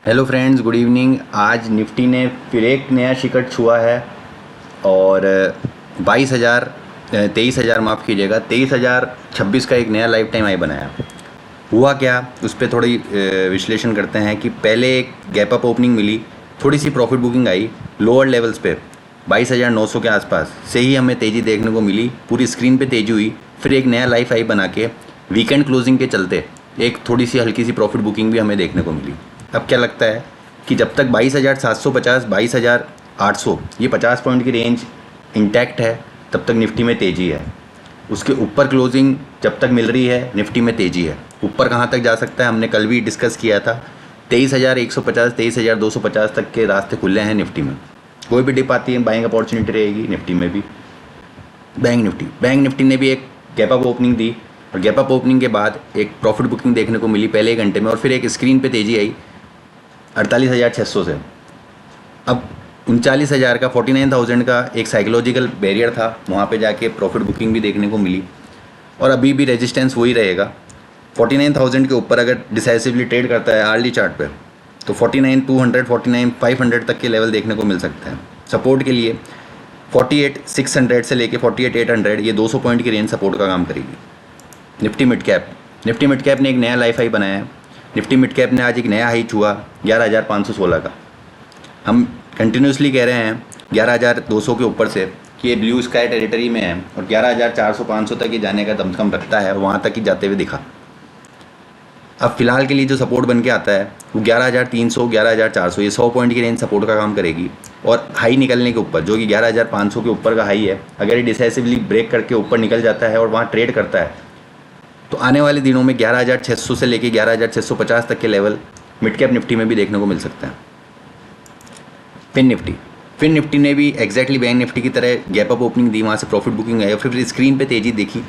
Hello friends, good evening. आज Nifty ने फिर एक नया शिखर छुआ है और 23,000 माफ़ कीजिएगा 23,026 का एक नया लाइफ टाइम हाई बनाया। हुआ क्या, उस पर थोड़ी विश्लेषण करते हैं कि पहले एक गैप अप ओपनिंग मिली, थोड़ी सी प्रॉफिट बुकिंग आई लोअर लेवल्स पे 22,900 के आसपास से ही हमें तेज़ी देखने को मिली, पूरी स्क्रीन पे तेज़ी हुई। फिर एक नया लाइफ हाई बना के वीकेंड क्लोजिंग के चलते एक थोड़ी सी हल्की सी प्रॉफिट बुकिंग भी हमें देखने को मिली। अब क्या लगता है कि जब तक 22,750 22,800 ये 50 पॉइंट की रेंज इंटैक्ट है तब तक निफ्टी में तेज़ी है। उसके ऊपर क्लोजिंग जब तक मिल रही है निफ्टी में तेज़ी है। ऊपर कहाँ तक जा सकता है हमने कल भी डिस्कस किया था, 23,150 23,250 तक के रास्ते खुले हैं निफ्टी में। कोई भी डिप आती है बाइंग अपॉर्चुनिटी रहेगी निफ्टी में भी। बैंक निफ्टी ने भी एक गैप अप ओपनिंग दी और गैप अप ओपनिंग के बाद एक प्रॉफिट बुकिंग देखने को मिली पहले एक घंटे में और फिर एक स्क्रीन पे तेज़ी आई 48,600 से। अब 39,000 का 49,000 का एक साइकोलॉजिकल बैरियर था, वहाँ पे जाके प्रॉफिट बुकिंग भी देखने को मिली और अभी भी रेजिस्टेंस वही रहेगा। 49,000 के ऊपर अगर डिसाइसिवली ट्रेड करता है आर्ली चार्ट पे तो 49,200 49,500 तक के लेवल देखने को मिल सकते हैं। सपोर्ट के लिए 48,600 से लेके 48,800 ये 200 पॉइंट की रेंज सपोर्ट का काम करेगी। निफ्टी मिड कैप ने एक नया लाइफ हाई बनाया है। निफ्टी मिड कैप ने आज एक नया हाई छुआ 11,516 का। हम कंटिन्यूसली कह रहे हैं 11,200 के ऊपर से कि ये ब्लू स्काई टेरिटरी में है और 11,400-500 तक ही जाने का दमखम रखता है और वहाँ तक ही जाते हुए दिखा। अब फिलहाल के लिए जो सपोर्ट बन के आता है वो 11,300 11,400 ये 100 पॉइंट की रेंज सपोर्ट का काम करेगी। और हाई निकलने के ऊपर जो कि 11,500 के ऊपर का हाई है, अगर ये डिसाइसिवली ब्रेक करके ऊपर निकल जाता है और वहाँ ट्रेड करता है तो आने वाले दिनों में 11,600 से लेके 11,650 तक के लेवल मिड कैप निफ्टी में भी देखने को मिल सकता है। फिन निफ्टी ने भी एग्जैक्टली बैंक निफ्टी की तरह गैप अप ओपनिंग दी, वहाँ से प्रॉफिट बुकिंग आई और फिर स्क्रीन पे तेज़ी देखी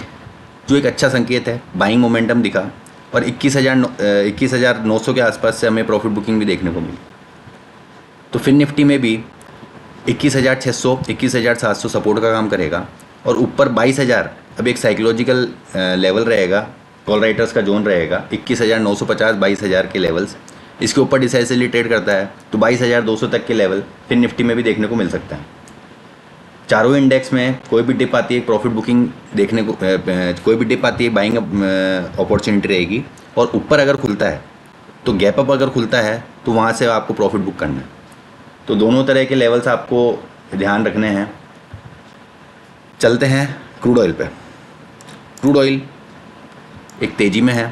जो एक अच्छा संकेत है, बाइंग मोमेंटम दिखा और 21,900 के आसपास से हमें प्रॉफिट बुकिंग भी देखने को मिली। तो फिन निफ्टी में भी 21,600 21,700 सपोर्ट का काम करेगा और ऊपर 22,000 अब एक साइकोलॉजिकल लेवल रहेगा, कॉल राइटर्स का जोन रहेगा 21,950 22,000 के लेवल्स। इसके ऊपर डिसाइसिवली ट्रेड करता है तो 22,200 तक के लेवल फिर निफ्टी में भी देखने को मिल सकता है। चारों इंडेक्स में कोई भी डिप आती है प्रॉफिट बुकिंग देखने को, कोई भी डिप आती है बाइंग अपॉर्चुनिटी रहेगी और ऊपर अगर खुलता है तो गैप अप अगर खुलता है तो वहाँ से आपको प्रॉफिट बुक करना है। तो दोनों तरह के लेवल्स आपको ध्यान रखने हैं। चलते हैं क्रूड ऑयल पे। क्रूड ऑयल एक तेज़ी में है,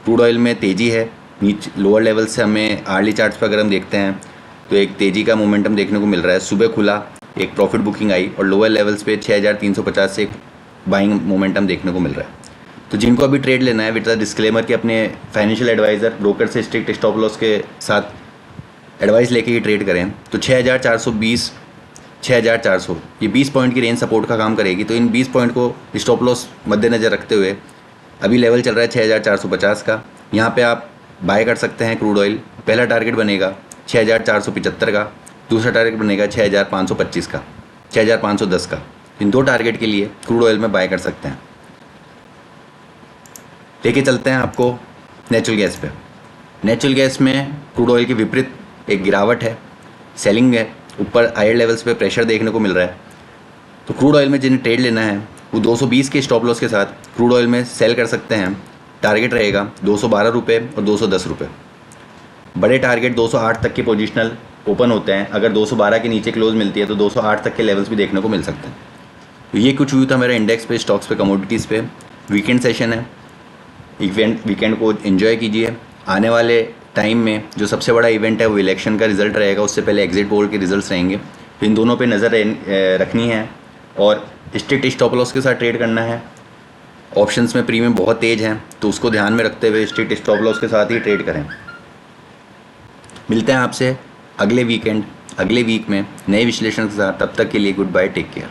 क्रूड ऑयल में तेज़ी है। नीचे लोअर लेवल से हमें आर्ली चार्ट्स पर अगर हम देखते हैं तो एक तेज़ी का मोमेंटम देखने को मिल रहा है। सुबह खुला एक प्रॉफिट बुकिंग आई और लोअर लेवल्स पे 6,350 से एक बाइंग मोमेंटम देखने को मिल रहा है। तो जिनको अभी ट्रेड लेना है विद डिस्क्लेमर कि अपने फाइनेंशियल एडवाइज़र ब्रोकर से स्ट्रिक्ट स्टॉप लॉस के साथ एडवाइस लेके ही ट्रेड करें। तो 6,420 6,400 ये 20 पॉइंट की रेंज सपोर्ट का काम करेगी। तो इन 20 पॉइंट को स्टॉप लॉस मद्देनज़र रखते हुए अभी लेवल चल रहा है 6,450 का, यहाँ पे आप बाय कर सकते हैं क्रूड ऑयल। पहला टारगेट बनेगा 6,475 का, दूसरा टारगेट बनेगा 6,525 का, 6,510 का। इन दो टारगेट के लिए क्रूड ऑयल में बाय कर सकते हैं। लेके चलते हैं आपको नेचुरल गैस पे। नेचुरल गैस में क्रूड ऑयल के विपरीत एक गिरावट है, सेलिंग है, ऊपर हायर लेवल्स पे प्रेशर देखने को मिल रहा है। तो क्रूड ऑयल में जिन्हें ट्रेड लेना है वो 220 के स्टॉप लॉस के साथ क्रूड ऑयल में सेल कर सकते हैं। टारगेट रहेगा 212 रुपये और 210 रुपये। बड़े टारगेट 208 तक के पोजिशनल ओपन होते हैं। अगर 212 के नीचे क्लोज मिलती है तो 208 तक के लेवल्स भी देखने को मिल सकते हैं। तो ये कुछ व्यू था मेरा इंडेक्स पे, स्टॉक्स पे, कमोडिटीज़ पे। वीकेंड सेशन है, वीकेंड को एंजॉय कीजिए। आने वाले टाइम में जो सबसे बड़ा इवेंट है वो इलेक्शन का रिजल्ट रहेगा, उससे पहले एग्जिट पोल के रिजल्ट्स रहेंगे। तो इन दोनों पे नज़र रखनी है और स्ट्रिक्ट स्टॉप लॉस के साथ ट्रेड करना है। ऑप्शंस में प्रीमियम बहुत तेज़ हैं तो उसको ध्यान में रखते हुए स्ट्रिक्ट स्टॉप लॉस के साथ ही ट्रेड करें। मिलते हैं आपसे अगले वीक में नए विश्लेषण के साथ। तब तक के लिए गुड बाय, टेक केयर।